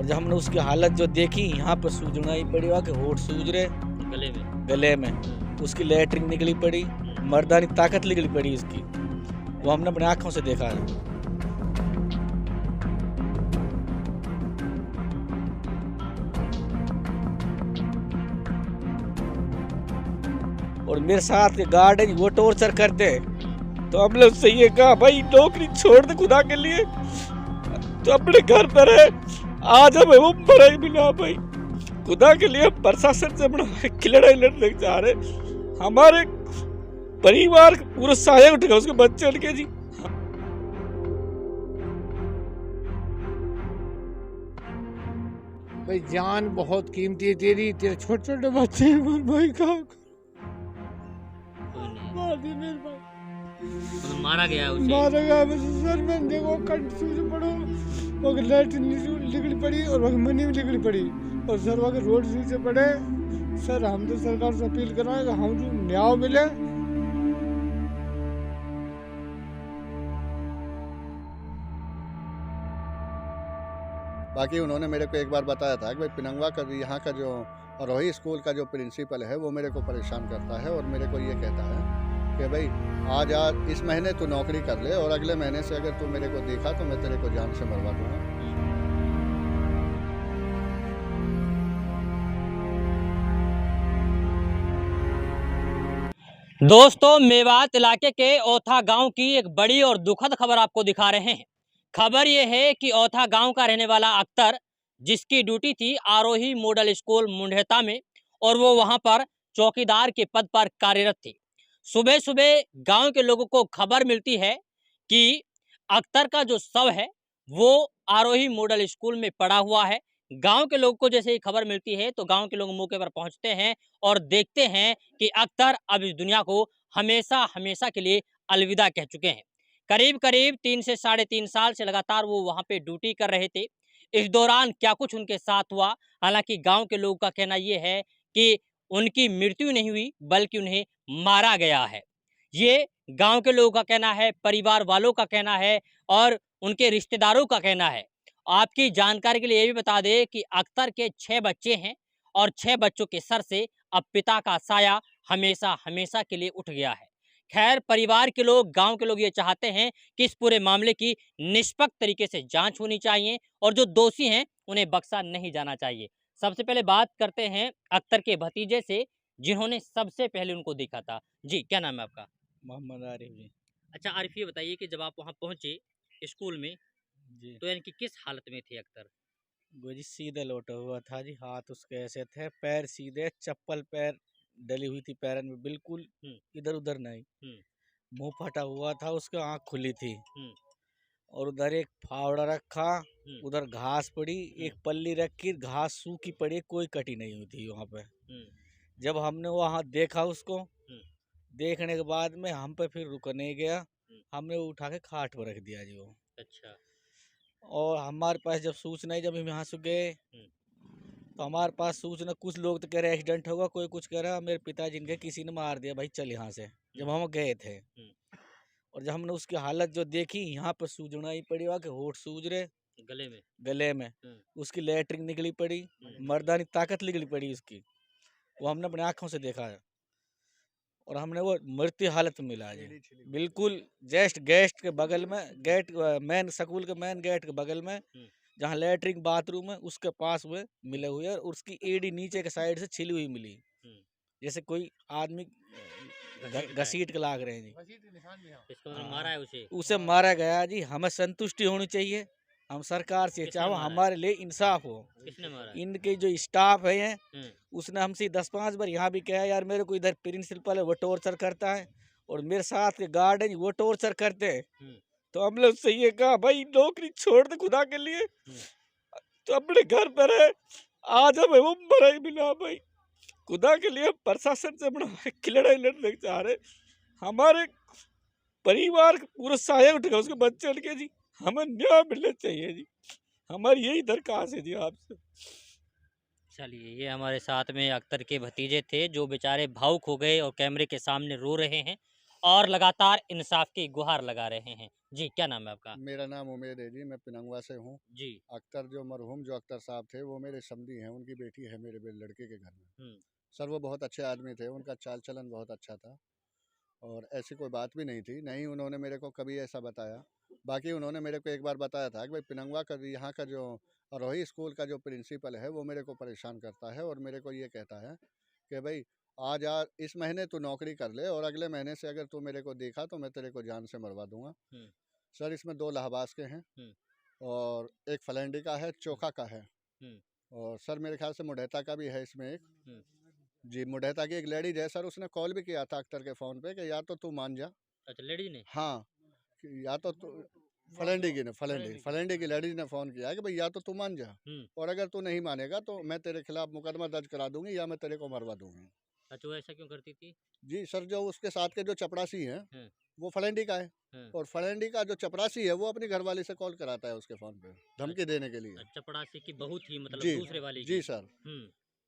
और जब हमने उसकी हालत जो देखी, यहाँ पर सूजना ही पड़ी हुआ कि होठ सूज रहे गले में उसकी लैटरिन निकली पड़ी, मर्दानी ताकत निकली पड़ी उसकी। वो हमने अपनी आंखों से देखा है। और मेरे साथ के गार्ड है वो टॉर्चर करते हैं, तो हमने उससे ये कहा भाई नौकरी छोड़ दे खुदा के लिए, तो अपने घर पर है आज हमें वो मरे बिना भाई खुदा के लिए। प्रशासन से बड़ा लड़ाई लड़ने जा रहे, हमारे परिवार पूरा साया उठ गया उसके बच्चे उनके जी। भाई जान बहुत कीमती है तेरी, तेरे छोटे छोटे बच्चे हैं भाई का मारा गया उसे। मारा गया सर में देखो कंठ सूज पड़ो, वो लैटरिन निकली पड़ी और वहाँ मनी भी निकली पड़ी और सर वहाँ रोड सूजे पड़े। सर हम तो सरकार से अपील कर रहे हैं कि हम जो न्याय मिले। बाकी उन्होंने मेरे को एक बार बताया था कि भाई पिनंगवा का यहाँ का जो रोही स्कूल का जो प्रिंसिपल है वो मेरे को परेशान करता है और मेरे को ये कहता है कि भाई आज इस महीने तू नौकरी कर ले और अगले महीने से अगर तू मेरे को देखा तो मैं तेरे को जान से मरवा दूंगा। दोस्तों, मेवात इलाके के औथा गांव की एक बड़ी और दुखद खबर आपको दिखा रहे हैं। खबर यह है कि औथा गांव का रहने वाला अख्तर, जिसकी ड्यूटी थी आरोही मॉडल स्कूल मुंडेता में और वो वहां पर चौकीदार के पद पर कार्यरत थी। सुबह सुबह गांव के लोगों को खबर मिलती है कि अख्तर का जो शव है वो आरोही मॉडल स्कूल में पड़ा हुआ है। गांव के लोगों को जैसे ही खबर मिलती है तो गांव के लोग मौके पर पहुंचते हैं और देखते हैं कि अख्तर अब इस दुनिया को हमेशा हमेशा के लिए अलविदा कह चुके हैं। करीब करीब 3 से 3.5 साल से लगातार वो वहां पे ड्यूटी कर रहे थे। इस दौरान क्या कुछ उनके साथ हुआ, हालांकि गांव के लोगों का कहना यह है कि उनकी मृत्यु नहीं हुई बल्कि उन्हें मारा गया है। ये गांव के लोगों का कहना है, परिवार वालों का कहना है और उनके रिश्तेदारों का कहना है। आपकी जानकारी के लिए ये भी बता दें कि अख्तर के 6 बच्चे हैं और 6 बच्चों के सर से अब पिता का साया हमेशा हमेशा के लिए उठ गया है। खैर, परिवार के लोग, गांव के लोग ये चाहते हैं कि इस पूरे मामले की निष्पक्ष तरीके से जांच होनी चाहिए और जो दोषी हैं उन्हें बख्शा नहीं जाना चाहिए। सबसे पहले बात करते हैं अख्तर के भतीजे से, जिन्होंने सबसे पहले उनको देखा था। जी, क्या नाम है आपका? मोहम्मद आरिफ जी। अच्छा आरिफ, ये बताइए कि जब आप वहाँ पहुँचे स्कूल में जी तो यानी कि किस हालत में थे अख्तर? वो जी सीधे लौटा हुआ था जी, हाथ उसके ऐसे थे, पैर सीधे, चप्पल पैर डली हुई थी पैरन में, बिल्कुल इधर उधर नहीं। मुंह फटा हुआ था, उसके आंख खुली थी और उधर एक फावड़ा रखा, उधर घास पड़ी, एक पल्ली रखी, घास सूखी पड़ी, कोई कटी नहीं हुई थी वहाँ पे। जब हमने वहाँ देखा उसको, देखने के बाद में हम पे फिर रुक नहीं गया, हमने उठा के खाट पर रख दिया जी वो। अच्छा। और हमारे पास जब सूचना जब हम यहाँ से गए तो हमारे पास सूचना, कुछ लोग तो कह रहे एक्सीडेंट होगा, कोई कुछ कह रहा मेरे पिताजी इनके किसी ने मार दिया भाई चल यहाँ से। जब हम गए थे और जब हमने उसकी हालत जो देखी, यहाँ पर सूजना ही पड़ी हुआ कि होठ सूज रहे गले में उसकी लैटरिन निकली पड़ी, मर्दानी ताकत निकली पड़ी उसकी। वो हमने अपनी आंखों से देखा है और हमने वो मृत्यु हालत में मिला जी, बिल्कुल जस्ट गेस्ट के बगल में, गेट मेन स्कूल के मेन गेट के बगल में जहाँ लैटरिन बाथरूम है उसके पास हुए मिले हुए और उसकी एड़ी नीचे के साइड से छिली हुई मिली, जैसे कोई आदमी घसीट के लाग रहे हैं जी। इसको मारा है उसे मारा गया जी। हमें संतुष्टि होनी चाहिए, हम सरकार से चाहो हमारे लिए इंसाफ हो। किसने मारा? इनके जो स्टाफ है उसने हमसे 10-5 बार यहाँ भी कहा यार मेरे को इधर प्रिंसिपल है वो टॉर्चर करता है और मेरे साथ के गार्ड है वो टॉर्चर करते हैं, तो हमने उससे ये कहा भाई नौकरी छोड़ दे खुदा के लिए, तो अपने घर पर है आज हमें वो मरे बिना भाई खुदा के लिए। प्रशासन से बड़ा लड़ाई लड़ने जा रहे, हमारे परिवार पूरा साया उठ गया उसके बच्चे उनके जी। हमें न्याय मिलना चाहिए जी, हमारी यही दरखास्त है जी आपसे। चलिए, ये हमारे साथ में अख्तर के भतीजे थे जो बेचारे भावुक हो गए और कैमरे के सामने रो रहे हैं और लगातार इंसाफ की गुहार लगा रहे हैं। जी, क्या नाम है आपका? मेरा नाम उमेद है जी, मैं पिनंगवा से हूँ। जी। अख्तर जो मरहूम जो अख्तर साहब थे वो मेरे समधी हैं, उनकी बेटी है मेरे लड़के के घर में। हुँ, सर वो बहुत अच्छे आदमी थे, उनका चाल चलन बहुत अच्छा था और ऐसी कोई बात भी नहीं थी, नहीं उन्होंने मेरे को कभी ऐसा बताया। बाकी उन्होंने मेरे को एक बार बताया था कि भाई पिनंगवा का यहाँ का जो अरोही स्कूल का जो प्रिंसिपल है वो मेरे को परेशान करता है और मेरे को ये कहता है कि भाई आज इस महीने तू नौकरी कर ले और अगले महीने से अगर तू मेरे को देखा तो मैं तेरे को जान से मरवा दूंगा। हुँ, सर इसमें 2 लहबास के हैं हुँ, और एक फलैंडी का है, चोखा का है हुँ, और सर मेरे ख्याल से मुढैता का भी है इसमें एक। हुँ। जी, मुढैता की एक लेडीज है सर, उसने कॉल भी किया था अख्तर के फ़ोन पे कि या तो तू मान जा। अच्छा, लेडीज़ ने? हाँ, कि या तो तू फलैंडी की लेडीज ने फ़ोन किया है कि भाई या तो तू मान जा हुँ। और अगर तू नहीं मानेगा तो मैं तेरे खिलाफ मुकदमा दर्ज करा दूंगी या मैं तेरे को मरवा दूंगी। अच्छा, वो ऐसा क्यों करती थी? जी सर, जो उसके साथ के जो चपरासी हैं हाँ, वो फलैंडी का है हाँ। और फलैंडी का जो चपरासी है वो अपनी घरवाली से कॉल कराता है उसके फ़ोन पे धमकी देने के लिए। चपड़ासी की बहू थी मतलब जी, दूसरे वाले जी की? सर। हुँ,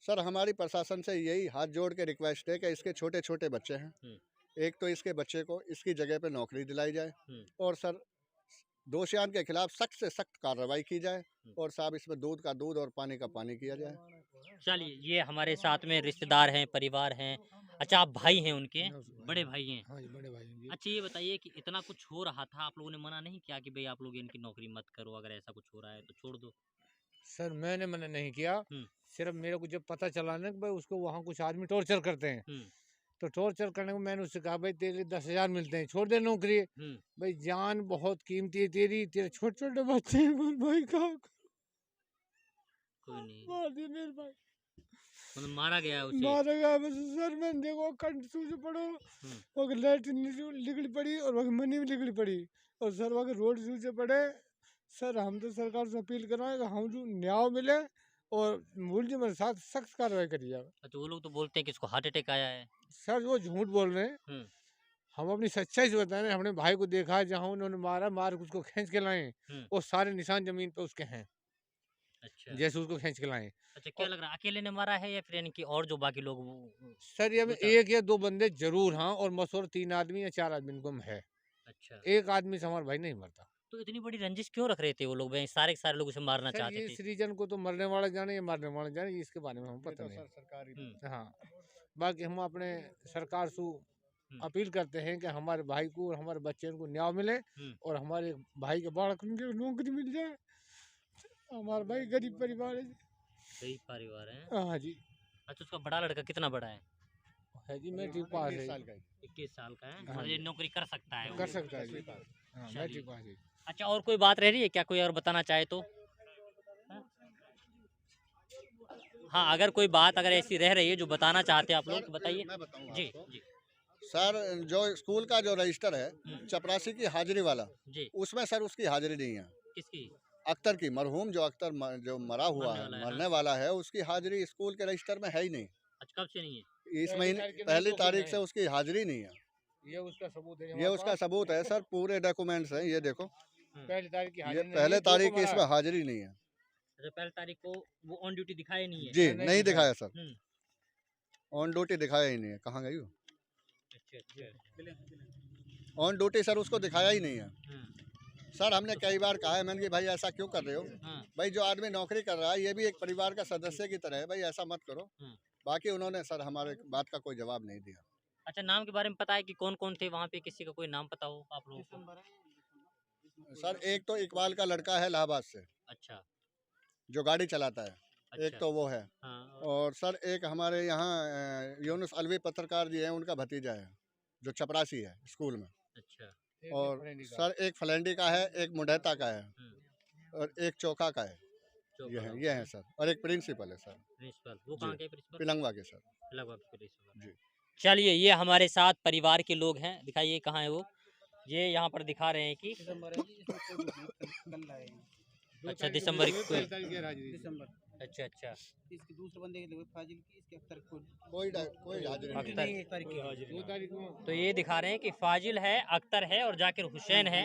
सर हमारी प्रशासन से यही हाथ जोड़ के रिक्वेस्ट है कि इसके छोटे छोटे बच्चे हैं, हुँ, एक तो इसके बच्चे को इसकी जगह पे नौकरी दिलाई जाए हुँ, और सर दोषियान के खिलाफ सख्त से सख्त कार्रवाई की जाए हुँ। और साहब इसमें दूध का दूध और पानी का पानी किया जाए। चलिए, ये हमारे साथ में रिश्तेदार हैं, परिवार हैं। अच्छा, आप भाई हैं उनके? बड़े भाई हैं? हाँ जी, बड़े भाई हैं जी। अच्छा, ये बताइए कि इतना कुछ हो रहा था, आप लोगों ने मना नहीं किया कि भई आप लोग इनकी नौकरी मत करो, अगर ऐसा कुछ हो रहा है तो छोड़ दो? सर मैंने मना नहीं किया, हुँ, सिर्फ मेरे को जब पता चला ना कि भाई उसको वहाँ कुछ आदमी टॉर्चर करते हैं, हुँ, तो टॉर्चर करने को मैंने उससे कहा भाई तेरे 10,000 मिलते हैं, छोड़ दे नौकरी। हुँ। भाई जान बहुत कीमती है तेरी, तेरे छोटे छोटे बच्चे हैं, बोल भाई कहाँ कोई नहीं, मार दिए मेरे भाई, मतलब मारा गया उसे? मारा गया बस। सर मैंने देखो कंठ सूझ पड़ो, हुँ, वहाँ लाइट निकली पड़ी और वहाँ मनी भी निकली पड़ी और सर वहाँ रोड सूझे पड़े। सर हम तो सरकार से अपील कर रहे हैं कि हम जो न्याय मिले और मुलजिम के साथ सख्त कार्रवाई करी जाए। अच्छा वो लोग तो बोलते हैं कि इसको हार्ट अटैक आया है। सर वो झूठ बोल रहे हैं, हुँ, हम अपनी सच्चाई से बता रहे हैं। हमने भाई को देखा है जहाँ उन्होंने मारा, मार के उसको खींच के लाए, हुँ, वो सारे निशान जमीन पे उसके हैं, अच्छा। जैसे उसको खींच के लाए। अच्छा, क्या और लग रहा है अकेले ने मारा है या फिर यानी कि और जो बाकी लोग वो सर ये में 2-4 1 या 2 बंदे जरूर हाँ और मशहूर 3 आदमी या 4 आदमी इनको में है, अच्छा, एक आदमी से हमारा भाई नहीं मरता। तो इतनी बड़ी रंजिश क्यों रख रहे थे वो लोग? भई सारे के सारे लोग उसे मारना सर चाहते ये थे। इस रीजन को तो मरने वाला जाने या मारने वाला जाने, इसके बारे में हमें ये पता तो नहीं। सर सरकारी हुँ, हाँ, बाकी हम अपने सरकार से हुँ, अपील करते हैं कि हमारे भाई को और हमारे बच्चे को न्याय मिले हुँ। और हमारे भाई के बालक को नौकरी मिल जाए। हमारा भाई गरीब परिवार है जी। गरीब परिवार है। हाँ जी, अच्छा, उसका बड़ा लड़का कितना बड़ा है? जी मैट्रिक पास 19 है, साल का है। 21 साल का है, हाँ मतलब जी। ये नौकरी कर सकता है कर वो। सकता है जी। 10वीं पास। हाँ चलिए। मैट्रिक पास है। अच्छा, और कोई बात रह रही है क्या, कोई और बताना चाहे तो? हाँ? हाँ, अगर कोई बात अगर ऐसी रह रही है जो बताना चाहते हैं आप लोग तो बताइए। मैं बताऊंगा जी, आपको। जी, सर जो स्कूल का जो रजिस्टर है हुँ, चपरासी की हाजिरी वाला, जी। उसमें सर उसकी हाजिरी नहीं है। किसकी? अख्तर की, मरहूम जो अख्तर जो मरा हुआ मरने है, वाला है, मरने हाँ। वाला है, उसकी हाजिरी स्कूल के रजिस्टर में है ही नहीं। अच्छा, कब से नहीं है? इस पहली महीने तारीख के पहली नहीं तो तारीख फिर से नहीं। उसकी हाजिरी नहीं है। ये उसका सबूत है ये हमारे उसका पास। सबूत है सर, पूरे डॉक्यूमेंट्स हैं, ये देखो। हुँ। पहली तारीख की ये हाजिरी नहीं पहले है, दो तारीख को की मरा इसमें है। हाजिरी नहीं है। अच्छा, पहली तारीख को वो ऑन ड्यूटी दिखाया नहीं है? जी नहीं नहीं दिखाया। दिखाया सर, हुँ, ऑन ड्यूटी दिखाया ही नहीं है। कहाँ गई वो? अच्छा, अच्छा। ऑन ड्यूटी सर उसको दिखाया ही नहीं है। हाँ, सर हमने कई बार कहा है, मैंने कि भाई ऐसा क्यों कर रहे हो? हाँ, भाई जो आदमी नौकरी कर रहा है ये भी एक परिवार का सदस्य की तरह है, भाई ऐसा मत करो। हाँ। बाकी उन्होंने सर हमारे बात का कोई जवाब नहीं दिया। अच्छा, नाम के बारे में पता है कि कौन-कौन थे वहाँ पे? किसी का कोई नाम पता हो आप लोगों को? सर एक तो इकबाल का लड़का है इलाहाबाद से, अच्छा, जो गाड़ी चलाता है, एक अच्छा। तो वो है। हाँ, और सर एक हमारे यहाँ यूनुस अलवी पत्रकार जी हैं, उनका भतीजा है जो चपरासी है स्कूल में। अच्छा। एक और फरेंडी का। सर एक फलैंडी का है, एक मुढैता का है हुँ, और एक चौका का है। चौका ये हैं सर, और एक प्रिंसिपल है सर, प्रिंसिपल, वो जी। कहाँ के प्रिंसिपल? पिलंगवा के सर। लगभग प्रिंसिपल। जी। चलिए, ये हमारे साथ परिवार के लोग हैं, दिखाइए कहाँ है वो? ये यहाँ पर दिखा रहे हैं कि अच्छा, दिसंबर को। पहली तारीख की हाजिरी। अच्छा, अच्छा। इसकी दूसरे बंदे की फाजिल की इसके अख्तर को कोई हाजिरी नहीं। अख्तर। 1 तारीख की 2 तारीख को तो ये दिखा रहे हैं कि फाजिल है, अख्तर है और जाकिर हुसैन है,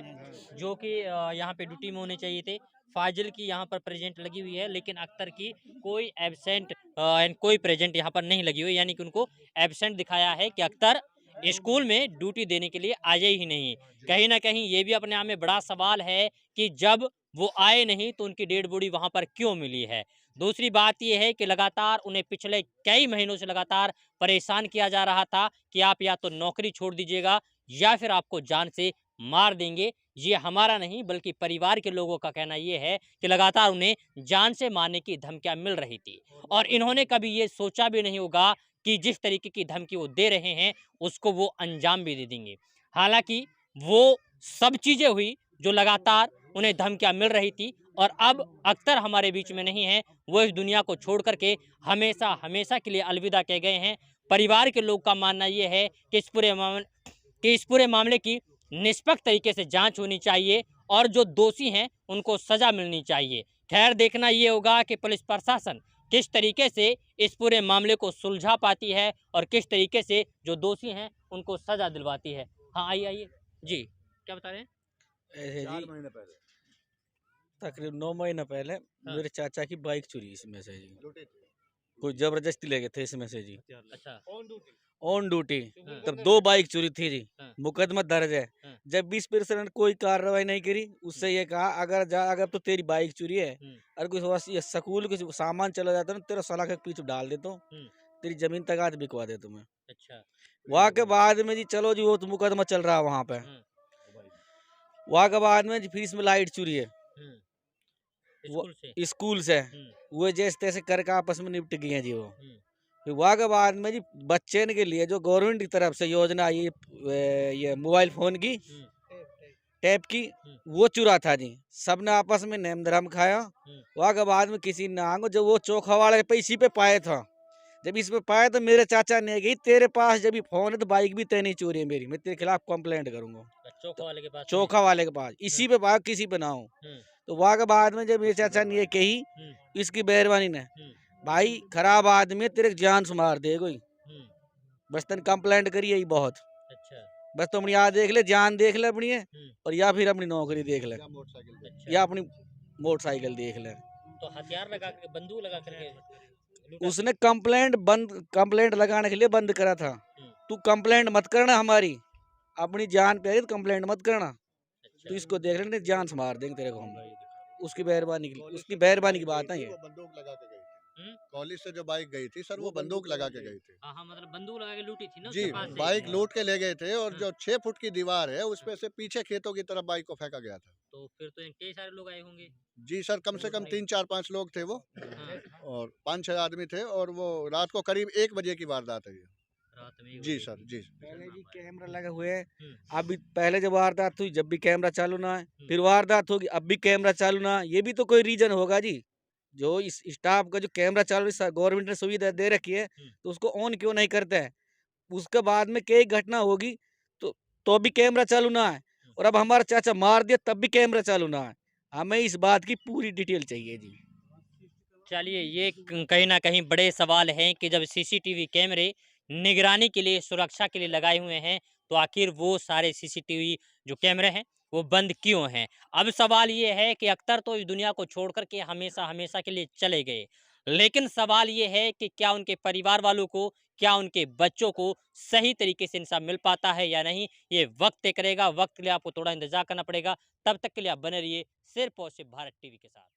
जो कि यहाँ पे ड्यूटी में होने चाहिए थे। फाजिल की यहाँ पर प्रेजेंट लगी हुई है, लेकिन अख्तर की कोई एब्सेंट एंड कोई प्रेजेंट यहाँ पर नहीं लगी हुई, यानी कि उनको एब्सेंट दिखाया है कि अख्तर स्कूल में ड्यूटी देने के लिए आए ही नहीं। कहीं ना कहीं ये भी अपने आप में बड़ा सवाल है कि जब वो आए नहीं तो उनकी डेड बॉडी वहां पर क्यों मिली है। दूसरी बात ये है कि लगातार उन्हें पिछले कई महीनों से लगातार परेशान किया जा रहा था कि आप या तो नौकरी छोड़ दीजिएगा या फिर आपको जान से मार देंगे। ये हमारा नहीं बल्कि परिवार के लोगों का कहना ये है कि लगातार उन्हें जान से मारने की धमकियां मिल रही थी और इन्होंने कभी ये सोचा भी नहीं होगा कि जिस तरीके की धमकी वो दे रहे हैं उसको वो अंजाम भी दे देंगे। हालांकि वो सब चीज़ें हुई जो लगातार उन्हें धमकियां मिल रही थी और अब अख्तर हमारे बीच में नहीं है। वो इस दुनिया को छोड़ करके हमेशा हमेशा के लिए अलविदा कह गए हैं। परिवार के लोग का मानना ये है कि इस पूरे मामले की निष्पक्ष तरीके से जांच होनी चाहिए और जो दोषी हैं उनको सजा मिलनी चाहिए। खैर देखना ये होगा कि पुलिस प्रशासन किस तरीके से इस पूरे मामले को सुलझा पाती है और किस तरीके से जो दोषी हैं उनको सजा दिलवाती है। हाँ आइए आइए जी, क्या बता रहे हैं? ऐसे जी तकरीबन 9 महीने पहले मेरे चाचा की बाइक चुरी इसमें से जी। कोई जबरदस्ती ले गए थे इसमें से जी, अच्छा ऑन ड्यूटी। हाँ। तब 2 बाइक चोरी थी जी। हाँ। मुकदमा दर्ज है। हाँ। जब 20% कोई कार्रवाई नहीं करी, उससे ये कहा अगर तो तेरी बाइक चोरी है, अगर कोई ये स्कूल कुछ सामान चला जाता है ना, तेरा सलाख के पीछे डाल देता हूँ, तेरी जमीन तक बिकवा दे तुम्हें। अच्छा वहाँ के बाद में जी चलो जी वो तो मुकदमा चल रहा है वहाँ पे। वहाँ के बाद में जी फिर इसमें लाइट चोरी है स्कूल से। वो जैसे तैसे करके आपस में निपट गए हैं जी वो। फिर वहाँ के बाद में जी बच्चे के लिए जो गवर्नमेंट की तरफ से योजना आई ये मोबाइल फोन की टैप की, वो चुरा था जी। सबने आपस में नेम धर्म खाया। वहाँ के बाद में किसी ने आंगो जब वो चोखा वाले पे इसी पे पाए था, जब इस पे पाया तो मेरे चाचा ने गई तेरे पास जब फोन है तो बाइक भी तय नहीं चोरी है मेरी, मैं तेरे खिलाफ कंप्लेंट करूंगा। चोखा वाले के पास इसी पे पाया, किसी पे ना हो। तो वहाँ के बाद में जब मेरे चाचा ने ये कही इसकी मेहरबानी ने, भाई खराब आदमी है तेरे जान से मार दे कोई, बस तन कंप्लेंट करी यही बहुत। अच्छा बस तुम यहाँ देख ले, जान देख ले अपनी है और या फिर अपनी नौकरी देख ले या अपनी मोटरसाइकिल देख ले। तो हथियार लगा के बंदूक लगा करके उसने कंप्लेंट लगाने के लिए बंद करा था। तू कंप्लेंट मत करना हमारी, अपनी जान पे कंप्लेंट मत करना। अच्छा। तो इसको देख लेंगे जान से मार देंगे तेरे को हम। उसकी मेहरबानी की बात है ये। बंदूक लगा के गई थी कॉलेज से जो बाइक गई थी सर, वो बंदूक लगा के गई थी। हाँ मतलब बंदूक लगा के लूटी थी ना जी, उसके पास से। बाइक लूट के ले गए थे और जो 6 फुट की दीवार है उस पे से पीछे खेतों की तरफ बाइक को फेंका गया था। तो फिर तो कई सारे लोग आए होंगे। जी सर, कम से कम 3, 4, 5 लोग थे वो हाँ, और 5-6 आदमी थे और वो रात को करीब 1 बजे की वारदात है ये। रात में जी सर जी। पहले जी कैमरा लगे हुए हैं। अभी पहले जब वारदात हुई जब भी कैमरा चालू ना है, फिर वारदात होगी अब भी कैमरा चालू ना है। ये भी तो कोई रीजन होगा जी। जो इस स्टाफ का जो कैमरा चालू गवर्नमेंट ने सुविधा दे रखी है तो उसको ऑन क्यों नहीं करते हैं। उसके बाद में कई घटना होगी तो भी कैमरा चालू ना है, और अब हमारा चाचा मार दिया तब भी कैमरा चालू ना है। हमें इस बात की पूरी डिटेल चाहिए जी। चलिए ये कहीं ना कहीं बड़े सवाल हैं कि जब सीसीटीवी कैमरे निगरानी के लिए सुरक्षा के लिए लगाए हुए हैं तो आखिर वो सारे सीसीटीवी जो कैमरे हैं वो बंद क्यों हैं। अब सवाल ये है कि अख्तर तो इस दुनिया को छोड़ करके हमेशा हमेशा के लिए चले गए, लेकिन सवाल ये है कि क्या उनके परिवार वालों को, क्या उनके बच्चों को सही तरीके से इंसाफ मिल पाता है या नहीं, ये वक्त तय करेगा। वक्त के लिए आपको थोड़ा इंतजार करना पड़ेगा। तब तक के लिए आप बने रहिए सिर्फ और सिर्फ भारत टीवी के साथ।